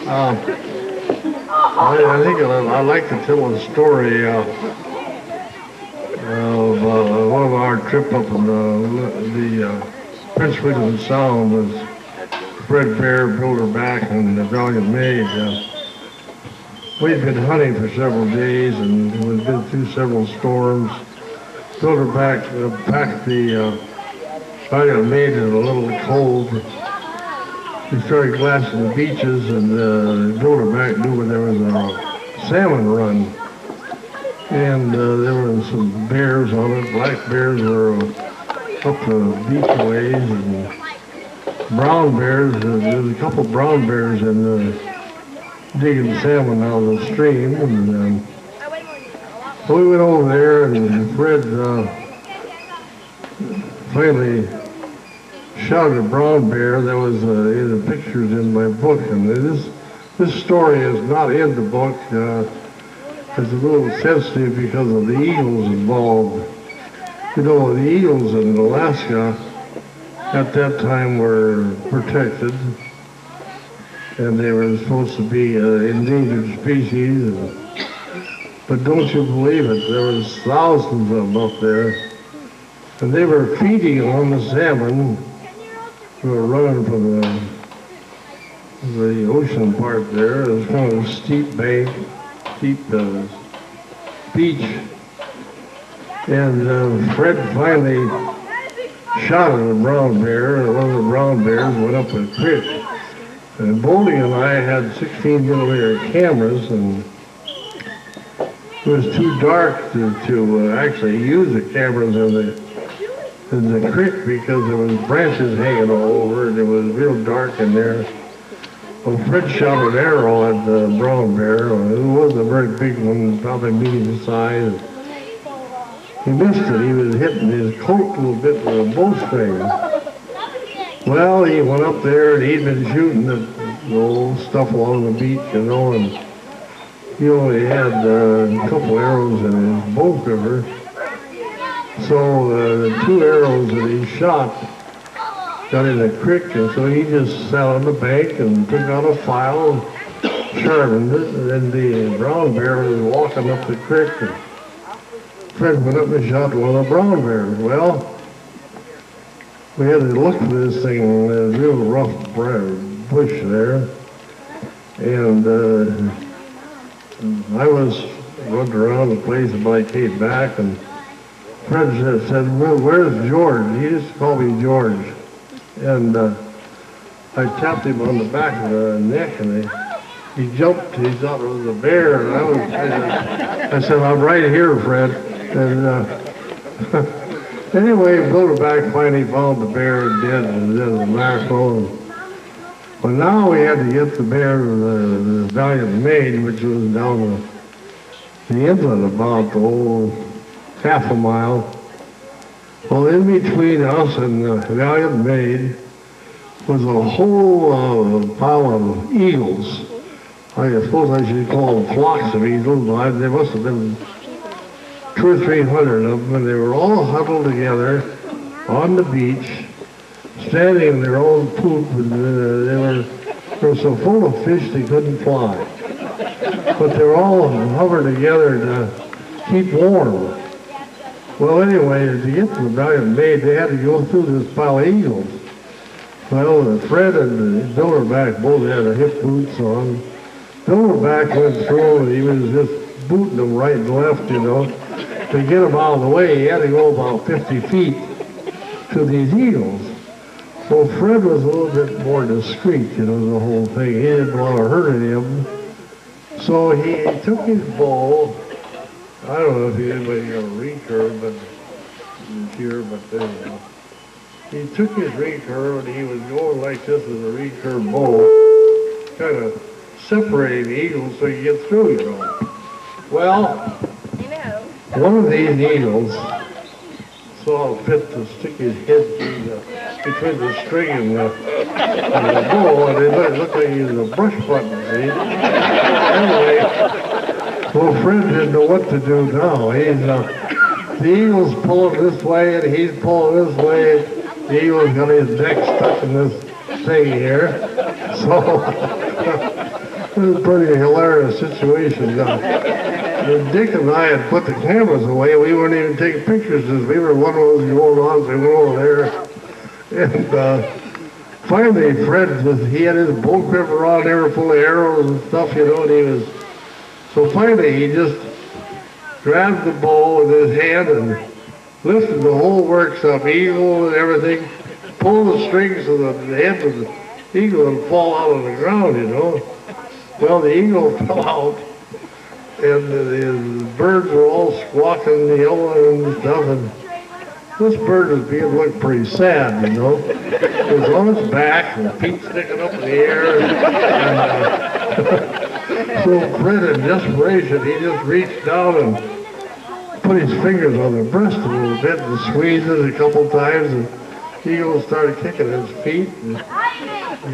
I think I'd like to tell a story of one of our trip up in the Prince William Sound was Fred Bear, Bilderback, and the Valiant Maid. We'd been hunting for several days and we'd been through several storms. Bilderback packed the Valiant Maid in a little cold. We started glassing the beaches, and Bilderback knew where there was a salmon run. And there were some bears on it. Black bears were up the beachways, and brown bears. There was a couple brown bears in digging salmon out of the stream. And so we went over there, and Fred finally shot a brown bear. That was in the pictures in my book, and this story is not in the book. It's a little sensitive because of the eagles involved. You know, the eagles in Alaska at that time were protected, and they were supposed to be endangered species. But don't you believe it? There was thousands of them up there, and they were feeding on the salmon. We were running from the ocean part there. It was kind of a steep bank, steep beach. And Fred finally shot at a brown bear, and one of the brown bears went up a creek. And Boldy and I had 16mm cameras, and it was too dark to actually use the cameras in the creek because there was branches hanging all over, and it was real dark in there. Well, Fred shot an arrow at the brown bear. It wasn't a very big one, probably medium size. He missed it. He was hitting his coat a little bit with a bowstring. Well, he went up there, and he'd been shooting the old stuff along the beach, you know, and he only had a couple arrows in his bow quiver. So the two arrows that he shot got in the creek, and so he just sat on the bank and took out a file and sharpened it, and then the brown bear was walking up the creek, and Fred went up and shot one of the brown bears. Well, we had to look for this thing in a real rough bush there, and I was running around the place and I came back, and Fred said, well, where's George? He used to call me George. And I tapped him on the back of the neck, and he jumped. He thought it was a bear, and I said, I'm right here, Fred. And anyway, Bilderback finally found the bear dead as a mackerel. Well, now we had to get the bear to the Valiant Maid, which was down the inlet about half a mile. Well, in between us and the Valiant Maid was a whole pile of eagles. I suppose I should call them flocks of eagles, but there must have been 200 or 300 of them, and they were all huddled together on the beach, standing in their own poop, and they were so full of fish they couldn't fly. But they were all hovered together to keep warm. Well, anyway, to get to the Valiant Maid, they had to go through this pile of eagles. Well, Fred and Bilderback both had their hip boots on. Bilderback went through, and he was just booting them right and left, you know. To get them out of the way, he had to go about 50 feet to these eagles. Well, Fred was a little bit more discreet, you know, the whole thing. He didn't want to hurt any of them. So he took his bow. I don't know if anybody got a recurve, but here, but anyhow. He took his recurve, and he was going like this with a recurve bow, kind of separating the eagles so you get through, you know. Well, one of these eagles saw fit to stick his head between the string and the bow, and it looked like he was a brush button, see? Anyway, well, Fred didn't know what to do now. The eagle's pulling this way, and he's pulling this way. The eagle's got his neck stuck in this thing here. So It was a pretty hilarious situation. Dick and I had put the cameras away. We weren't even taking pictures because we were one of those going on, so we went over there. And finally, Fred, he had his bow quiver on there full of arrows and stuff, you know, and he was... So finally, he just grabbed the bow with his hand and lifted the whole works up, eagle and everything, pulled the strings so the head of the eagle would fall out on the ground, you know. Well, the eagle fell out, and the birds were all squawking, yelling and stuff, and this bird was being looked pretty sad, you know. It was on its back, and the feet sticking up in the air, and so Fred, in desperation, he just reached down and put his fingers on the breast a little bit and squeezed it a couple times, and the eagle started kicking his feet, and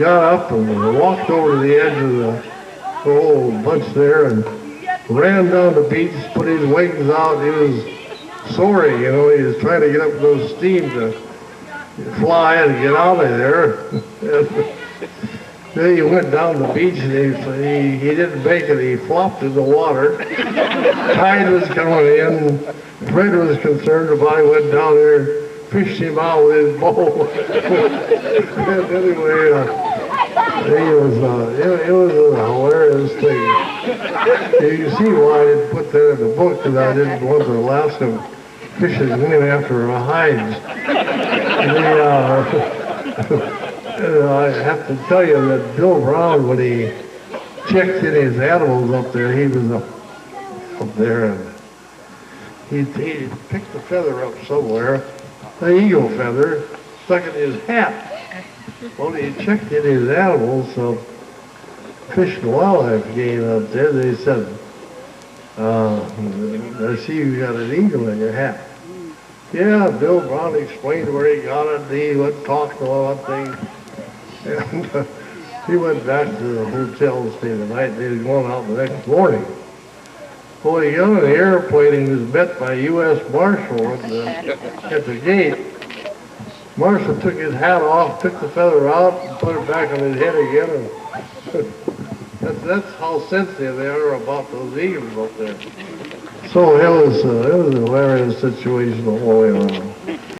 got up and walked over to the edge of the whole bunch there and ran down the beach, put his wings out. He was soaring, you know. He was trying to get up those steam to fly and get out of there. And then he went down the beach and he didn't make it. He flopped in the water. Tide was coming in. Fred was concerned about it. Went down there, fished him out with his bow. And anyway, it was a hilarious thing. You can see why I didn't put that in the book, because I didn't want the Alaska fishing named after our hides. I have to tell you that Bill Brown, when he checked in his animals up there, he was up there, and he picked the feather up somewhere, the eagle feather, stuck in his hat. Well, he checked in his animals, so Fish and Wildlife came up there. They said, I see you got an eagle in your hat. Yeah, Bill Brown explained where he got it, and he went talking about things. And he went back to the hotel to stay the night, and they was going out the next morning. Well, he got on the airplane. He was met by a U.S. Marshal at the gate. Marshal took his hat off, took the feather out, and put it back on his head again. And that's how sensitive they are about those eagles up there. So it was a hilarious situation the whole way around.